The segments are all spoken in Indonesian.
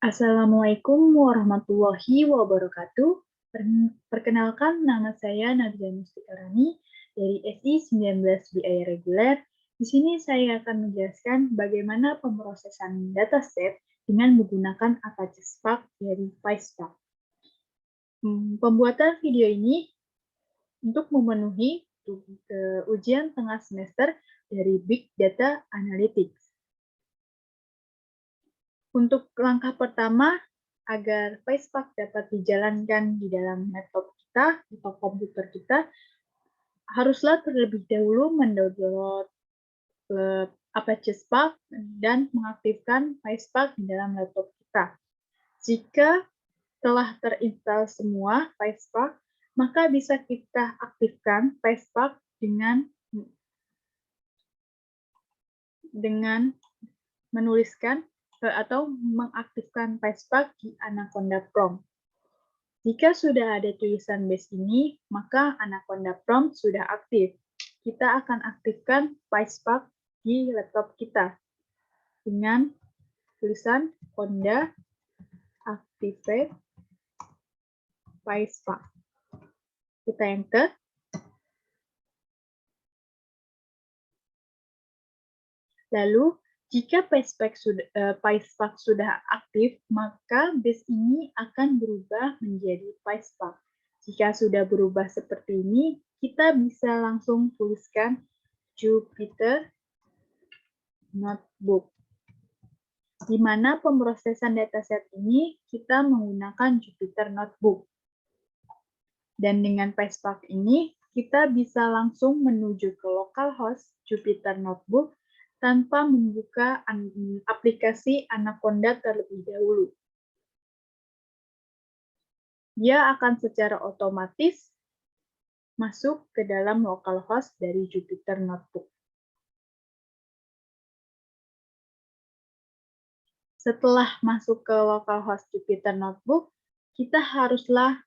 Assalamualaikum warahmatullahi wabarakatuh. Perkenalkan, nama saya Nadia Mustikarani dari SI 19 BI Reguler. Di sini saya akan menjelaskan bagaimana pemrosesan dataset dengan menggunakan Apache Spark dari PySpark. Pembuatan video ini untuk memenuhi ujian tengah semester dari Big Data Analytics. Untuk langkah pertama, agar PySpark dapat dijalankan di dalam laptop kita atau komputer kita, haruslah terlebih dahulu mendownload Apache Spark dan mengaktifkan PySpark di dalam laptop kita. Jika telah terinstall semua PySpark, maka bisa kita aktifkan PySpark dengan menuliskan atau mengaktifkan PySpark di Anaconda Prompt. Jika sudah ada tulisan base ini, maka Anaconda Prompt sudah aktif. Kita akan aktifkan PySpark di laptop kita dengan tulisan Conda Activate PySpark. Kita enter. Lalu, jika PySpark sudah aktif, maka base ini akan berubah menjadi PySpark. Jika sudah berubah seperti ini, kita bisa langsung tuliskan Jupyter Notebook. Di mana pemrosesan dataset ini kita menggunakan Jupyter Notebook. Dan dengan PySpark ini, kita bisa langsung menuju ke localhost Jupyter Notebook tanpa membuka aplikasi Anaconda terlebih dahulu. Dia akan secara otomatis masuk ke dalam localhost dari Jupyter Notebook. Setelah masuk ke localhost Jupyter Notebook, kita haruslah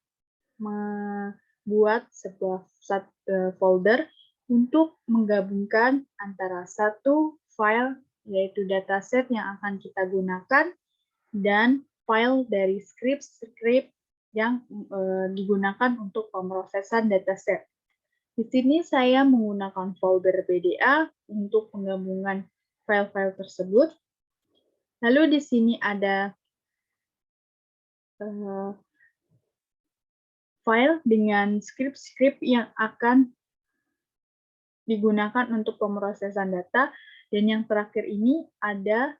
membuat sebuah folder untuk menggabungkan antara satu file, yaitu dataset yang akan kita gunakan, dan file dari script yang digunakan untuk pemrosesan dataset. Di sini saya menggunakan folder BDA untuk penggabungan file-file tersebut. Lalu di sini ada file dengan script yang akan digunakan untuk pemrosesan data, dan yang terakhir ini ada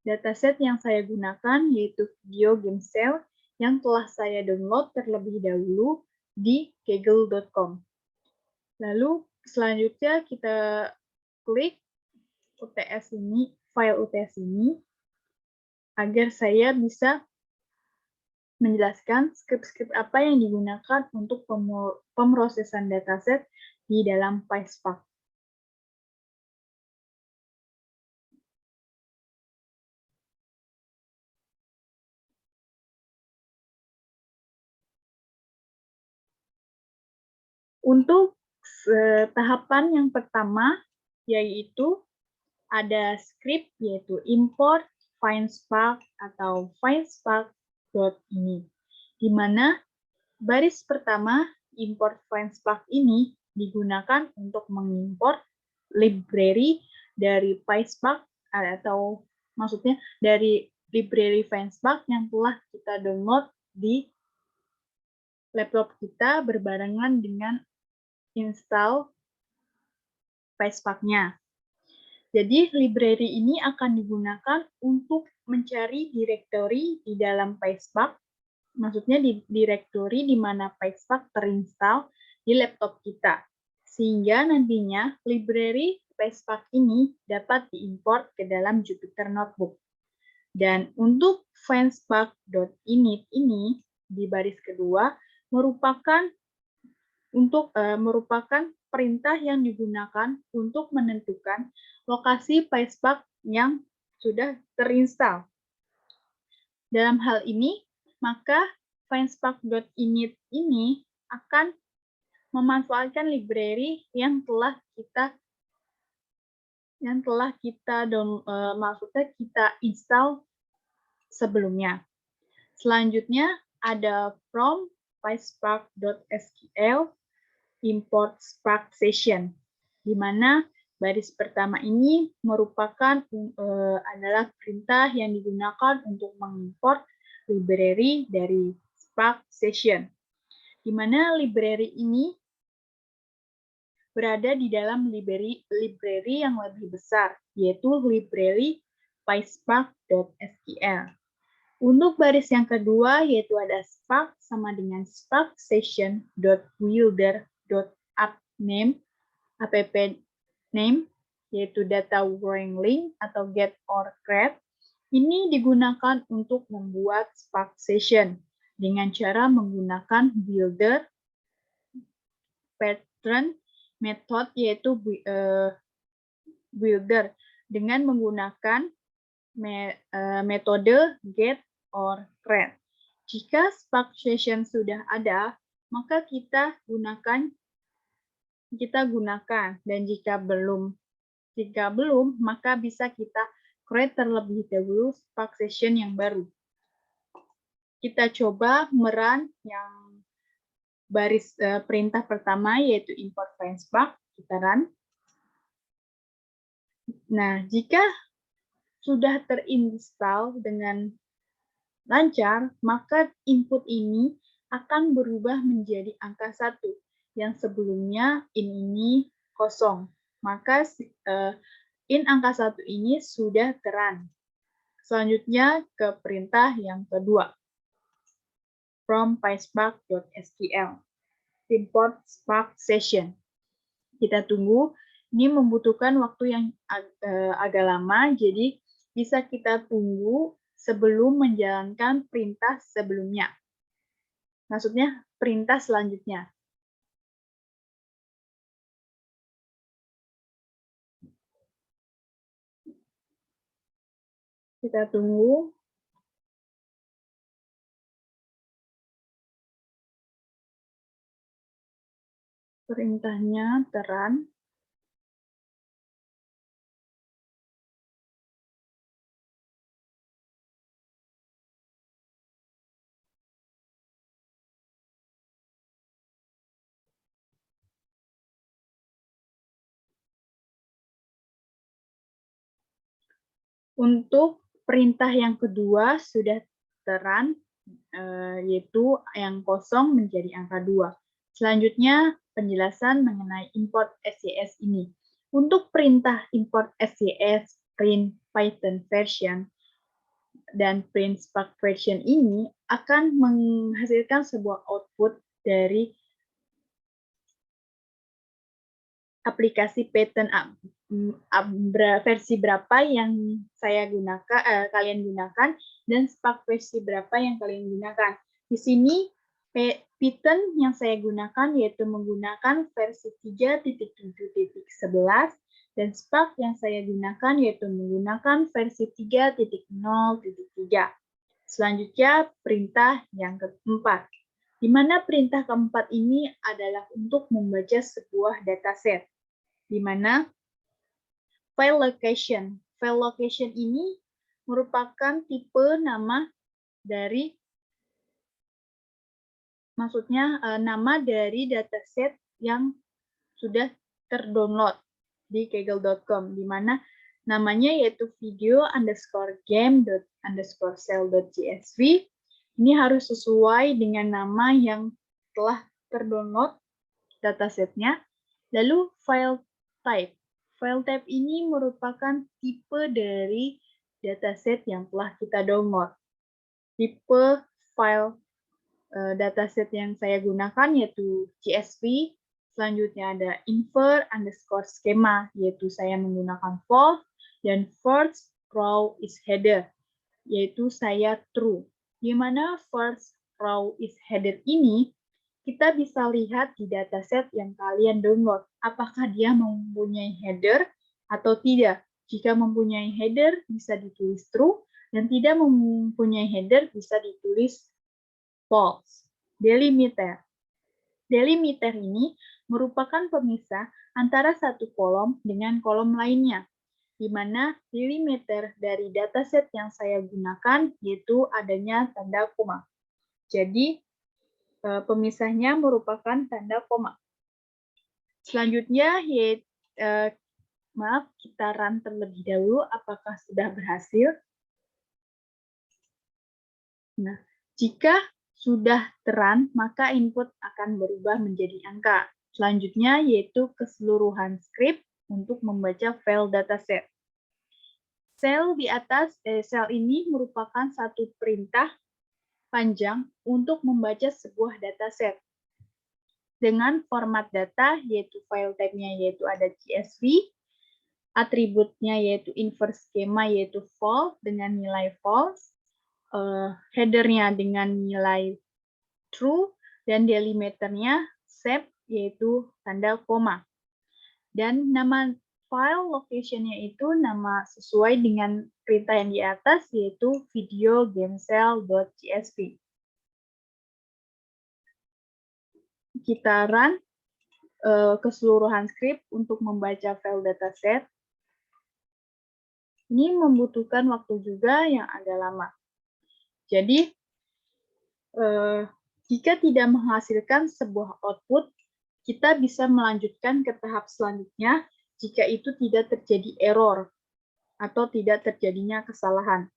dataset yang saya gunakan, yaitu video game cell yang telah saya download terlebih dahulu di kaggle.com. Lalu selanjutnya kita klik UTS ini, file UTS ini, agar saya bisa menjelaskan script-script apa yang digunakan untuk pemrosesan dataset di dalam PySpark. Untuk tahapan yang pertama, yaitu ada script, yaitu import find_spark atau find_spark.ini, di mana baris pertama import find_spark ini digunakan untuk mengimport library dari PySpark, atau maksudnya dari library find_spark yang telah kita download di laptop kita berbarengan dengan install PySpark-nya. Jadi, library ini akan digunakan untuk mencari direktori di dalam PySpark, maksudnya di direktori di mana PySpark terinstall di laptop kita. Sehingga nantinya library PySpark ini dapat diimport ke dalam Jupyter Notebook. Dan untuk find_spark.init ini di baris kedua merupakan perintah yang digunakan untuk menentukan lokasi PySpark yang sudah terinstall. Dalam hal ini, maka find_spark.init ini akan memanfaatkan library yang telah kita install sebelumnya. Selanjutnya ada from PySpark.sql import Spark session, di mana baris pertama ini merupakan adalah perintah yang digunakan untuk mengimport library dari Spark session, di mana library ini berada di dalam library yang lebih besar, yaitu library PySpark.sql. Untuk baris yang kedua, yaitu ada Spark sama dengan Spark session.wielder.app name, yaitu data wrangling atau get or create. Ini digunakan untuk membuat Spark session dengan cara menggunakan builder, pattern, method, yaitu builder dengan menggunakan metode get or create. Jika Spark session sudah ada, maka kita gunakan, dan jika belum, maka bisa kita create terlebih dahulu Spark session yang baru. Kita coba merun yang baris perintah pertama, yaitu import PySpark. Kita run. Nah, jika sudah terinstall dengan lancar, maka input ini akan berubah menjadi angka 1, yang sebelumnya in ini kosong. Maka in angka 1 ini sudah terun. Selanjutnya ke perintah yang kedua. From PySpark.sql. Import Spark session. Kita tunggu. Ini membutuhkan waktu yang agak lama, jadi bisa kita tunggu sebelum menjalankan perintah sebelumnya. Maksudnya perintah selanjutnya. Kita tunggu. Perintahnya terun. Untuk perintah yang kedua sudah terun, yaitu yang kosong menjadi angka 2. Selanjutnya penjelasan mengenai import SJS ini. Untuk perintah import SJS, print Python version, dan print Spark version ini akan menghasilkan sebuah output dari aplikasi Python versi berapa yang kalian gunakan, dan Spark versi berapa yang kalian gunakan. Di sini Python yang saya gunakan yaitu menggunakan versi 3.7.11, dan Spark yang saya gunakan yaitu menggunakan versi 3.0.3. Selanjutnya perintah yang keempat, di mana perintah keempat ini adalah untuk membaca sebuah dataset, di mana file location. File location ini merupakan tipe nama dari, nama dari dataset yang sudah terdownload di kaggle.com, di mana namanya yaitu video_game._cell.csv. Ini harus sesuai dengan nama yang telah terdownload datasetnya. Lalu file type. File type ini merupakan tipe dari dataset yang telah kita download. Tipe file dataset yang saya gunakan yaitu CSV. Selanjutnya ada infer_schema, yaitu saya menggunakan false, dan first row is header, yaitu saya true. Di mana first row is header ini kita bisa lihat di dataset yang kalian download, apakah dia mempunyai header atau tidak. Jika mempunyai header, bisa ditulis true, dan tidak mempunyai header, bisa ditulis false. Delimiter. Delimiter ini merupakan pemisah antara satu kolom dengan kolom lainnya. di mana delimiter dari dataset yang saya gunakan yaitu adanya tanda koma. Jadi, pemisahnya merupakan tanda koma. Selanjutnya, maaf, kita run terlebih dahulu apakah sudah berhasil. Nah, jika sudah terun, maka input akan berubah menjadi angka. Selanjutnya yaitu keseluruhan script untuk membaca file dataset. Sel di atas, sel ini merupakan satu perintah panjang untuk membaca sebuah dataset. Dengan format data, yaitu file type-nya yaitu ada CSV, atributnya yaitu inverse schema yaitu false dengan nilai false, header-nya dengan nilai true, dan delimiternya sep yaitu tanda koma. Dan nama file location-nya itu nama sesuai dengan perintah yang di atas, yaitu videogamecell.csv. Kita run keseluruhan script untuk membaca file dataset. Ini membutuhkan waktu juga yang agak lama. Jadi, jika tidak menghasilkan sebuah output, kita bisa melanjutkan ke tahap selanjutnya jika itu tidak terjadi error atau tidak terjadinya kesalahan.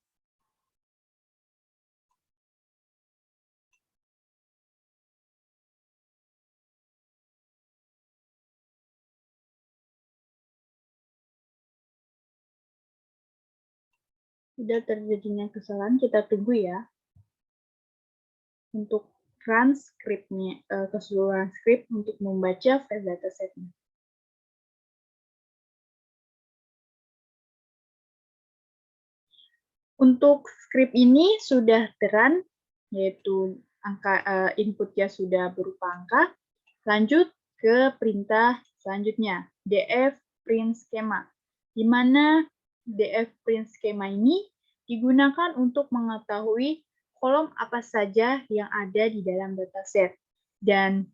Tidak terjadinya kesalahan, kita tunggu ya. Untuk run script-nya, keseluruhan script untuk membaca file dataset-nya. Untuk script ini sudah terun, yaitu inputnya sudah berupa angka. Lanjut ke perintah selanjutnya, df print schema, di mana df print schema ini digunakan untuk mengetahui kolom apa saja yang ada di dalam dataset. Dan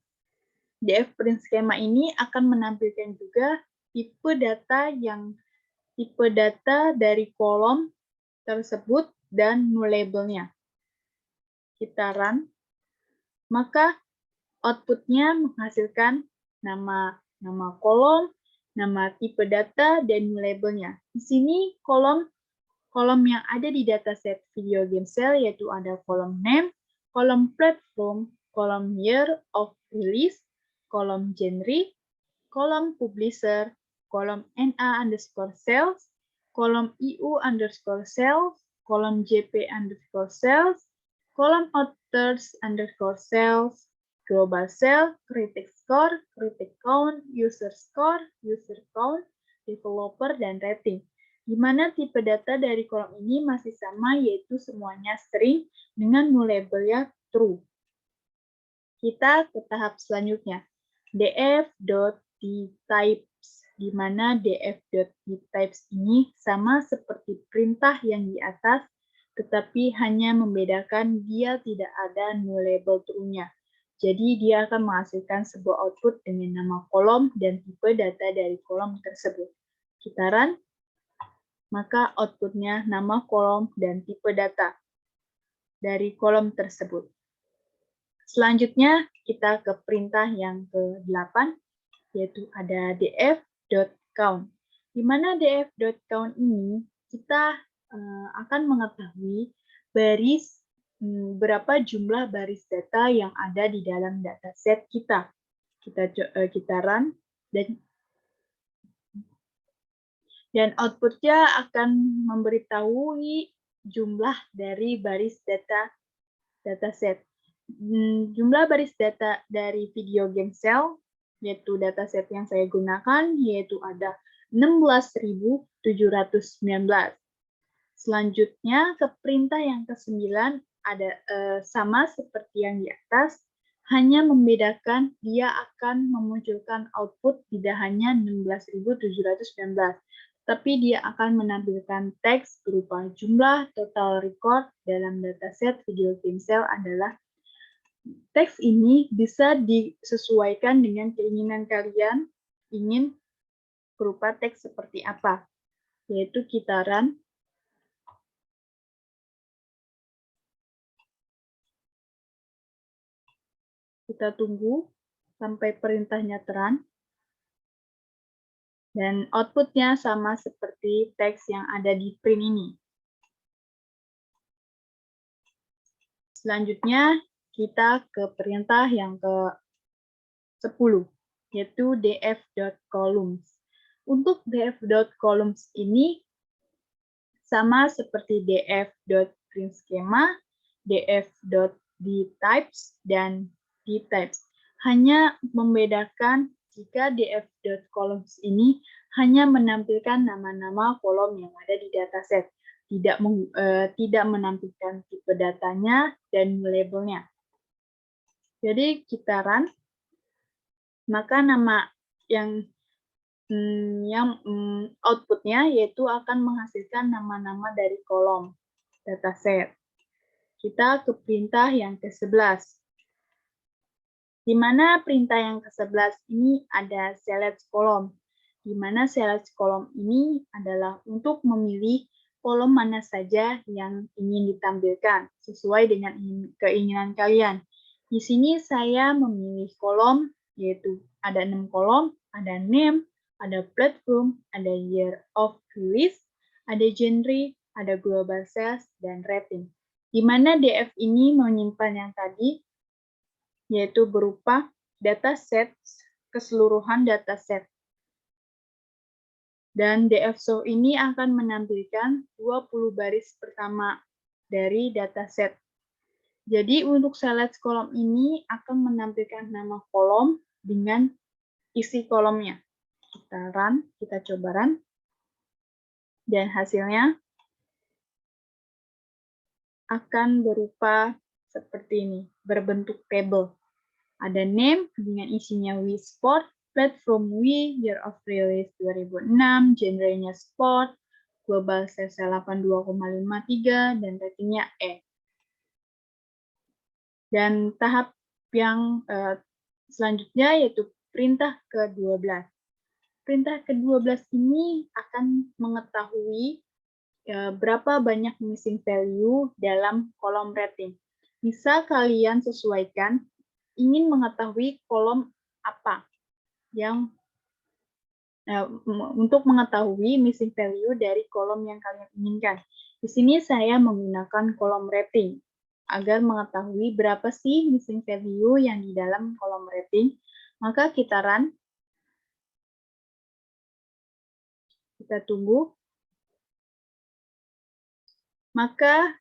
df print schema ini akan menampilkan juga tipe data dari kolom tersebut dan nullable-nya. Kita run, maka output-nya menghasilkan nama kolom, nama tipe data, dan nullable-nya. Di sini kolom yang ada di dataset video game cell yaitu ada kolom name, kolom platform, kolom year of release, kolom genre, kolom publisher, kolom NA_sales, kolom EU_sales, kolom JP_sales, kolom authors_sales, global sale, critic score, critic count, user score, user count, developer, dan rating. Di mana tipe data dari kolom ini masih sama, yaitu semuanya string dengan nullable-nya true. Kita ke tahap selanjutnya, df.dtypes, di mana df.dtypes ini sama seperti perintah yang di atas, tetapi hanya membedakan dia tidak ada nullable true-nya. Jadi dia akan menghasilkan sebuah output dengan nama kolom dan tipe data dari kolom tersebut. Kita run, maka outputnya nama kolom dan tipe data dari kolom tersebut. Selanjutnya kita ke perintah yang ke-8, yaitu ada df.count. Di mana df.count ini kita akan mengetahui berapa jumlah baris data yang ada di dalam dataset kita. Kita run dan outputnya akan memberitahu jumlah dari baris dataset. Jumlah baris data dari video game cell, yaitu dataset yang saya gunakan, yaitu ada 16.719. Selanjutnya ke perintah yang ke-9 ada sama seperti yang di atas, hanya membedakan dia akan memunculkan output tidak hanya 16.719, tapi dia akan menampilkan teks berupa jumlah total record dalam dataset video game cell adalah. Teks ini bisa disesuaikan dengan keinginan kalian ingin berupa teks seperti apa. yaitu kita run. Kita tunggu sampai perintahnya terun. Dan outputnya sama seperti teks yang ada di print ini. Selanjutnya, kita ke perintah yang ke-10, yaitu df.columns. Untuk df.columns ini sama seperti df.printSchema, df.dtypes, dan dtypes. Hanya membedakan jika df.columns ini hanya menampilkan nama-nama kolom yang ada di dataset, tidak menampilkan tipe datanya dan labelnya. Jadi kita run, maka nama yang outputnya yaitu akan menghasilkan nama-nama dari kolom dataset. Kita ke perintah yang ke-11. Di mana perintah yang ke-11 ini ada select column. Di mana select column ini adalah untuk memilih kolom mana saja yang ingin ditampilkan sesuai dengan keinginan kalian. Di sini saya memilih kolom, yaitu ada 6 kolom, ada name, ada platform, ada year of release, ada genre, ada global sales, dan rating. Di mana DF ini menyimpan yang tadi, yaitu berupa dataset, keseluruhan dataset. Dan df-show ini akan menampilkan 20 baris pertama dari dataset. Jadi untuk select kolom ini akan menampilkan nama kolom dengan isi kolomnya. Kita run, kita coba run. Dan hasilnya akan berupa seperti ini, berbentuk table. Ada name dengan isinya Wii Sport, platform Wii, year of release 2006, genre-nya sport, global sales 82,53, dan ratingnya E. Dan tahap yang selanjutnya yaitu perintah ke-12. Perintah ke-12 ini akan mengetahui berapa banyak missing value dalam kolom rating. Bisa kalian sesuaikan ingin mengetahui kolom apa yang untuk mengetahui missing value dari kolom yang kalian inginkan. Di sini saya menggunakan kolom rating agar mengetahui berapa sih missing value yang di dalam kolom rating. Maka kita run. Kita tunggu. Maka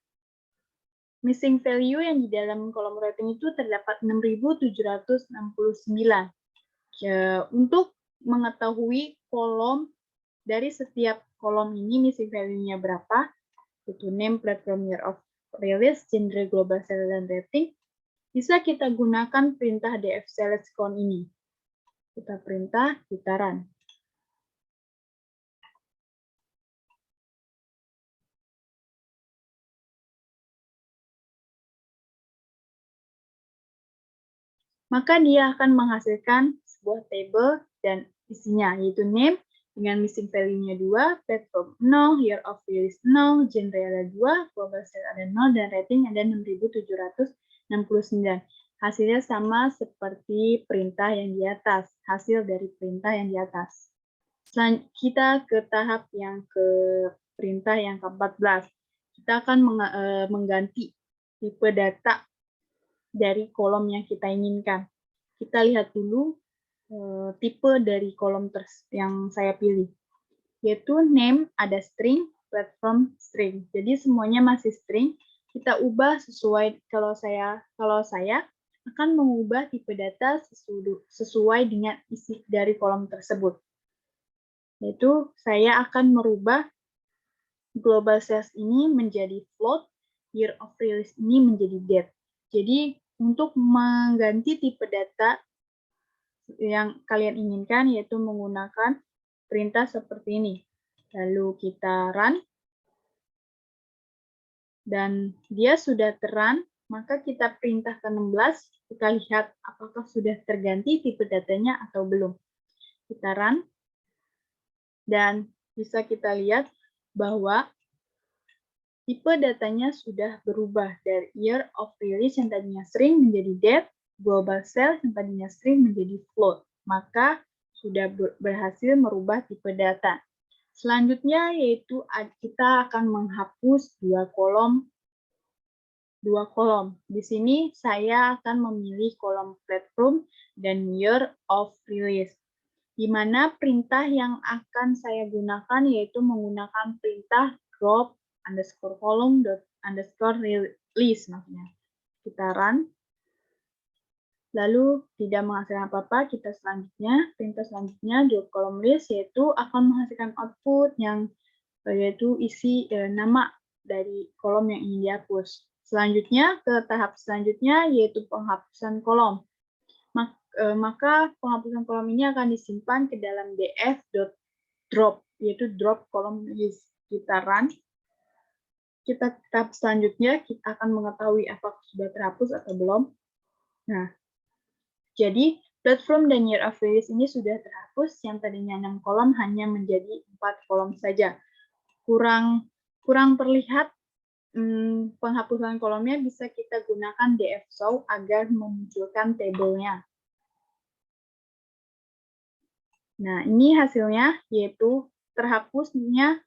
missing value yang di dalam kolom rating itu terdapat 6.769. Untuk mengetahui kolom dari setiap kolom ini missing value-nya berapa, yaitu name, platform, year of release, genre, global sales, dan rating, bisa kita gunakan perintah df select count ini. Kita perintah, kita run. Maka dia akan menghasilkan sebuah table dan isinya, yaitu name dengan missing value-nya 2, platform 0, year of release 0, genre ada 2, global sales ada 0, dan rating ada 6.769. Hasilnya sama seperti perintah yang di atas, hasil dari perintah yang di atas. Kita ke tahap yang ke perintah yang ke-14. Kita akan mengganti tipe data dari kolom yang kita inginkan. Kita lihat dulu tipe dari kolom yang saya pilih, yaitu name ada string, platform string. Jadi semuanya masih string. Kita ubah sesuai, kalau saya akan mengubah tipe data sesuai dengan isi dari kolom tersebut. Yaitu saya akan merubah global sales ini menjadi float, year of release ini menjadi date. Jadi untuk mengganti tipe data yang kalian inginkan yaitu menggunakan perintah seperti ini. Lalu kita run. Dan dia sudah terrun, maka kita perintah ke-16, kita lihat apakah sudah terganti tipe datanya atau belum. Kita run. Dan bisa kita lihat bahwa tipe datanya sudah berubah dari year of release yang tadinya string menjadi date, global sales yang tadinya string menjadi float. Maka sudah berhasil merubah tipe data. Selanjutnya yaitu kita akan menghapus dua kolom. Di sini saya akan memilih kolom platform dan year of release, di mana perintah yang akan saya gunakan yaitu menggunakan perintah drop underscore column dot underscore release maksudnya. Kita run, lalu tidak menghasilkan apa-apa. Perintah selanjutnya drop column list yaitu akan menghasilkan output yang yaitu isi nama dari kolom yang ingin dihapus. Selanjutnya ke tahap selanjutnya yaitu penghapusan kolom. Maka penghapusan kolom ini akan disimpan ke dalam df.drop, yaitu drop kolom list. Kita run. Tahap selanjutnya kita akan mengetahui apakah sudah terhapus atau belum. Nah, jadi platform dan year of release ini sudah terhapus, yang tadinya 6 kolom hanya menjadi 4 kolom saja. Kurang terlihat penghapusan kolomnya, bisa kita gunakan dfShow agar memunculkan tabelnya. Nah, ini hasilnya yaitu terhapusnya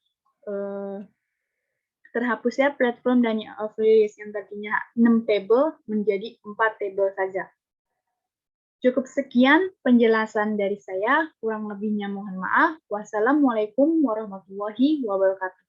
platform dan year of release yang tadinya 6 tabel menjadi 4 tabel saja. Cukup sekian penjelasan dari saya, kurang lebihnya mohon maaf. Wassalamualaikum warahmatullahi wabarakatuh.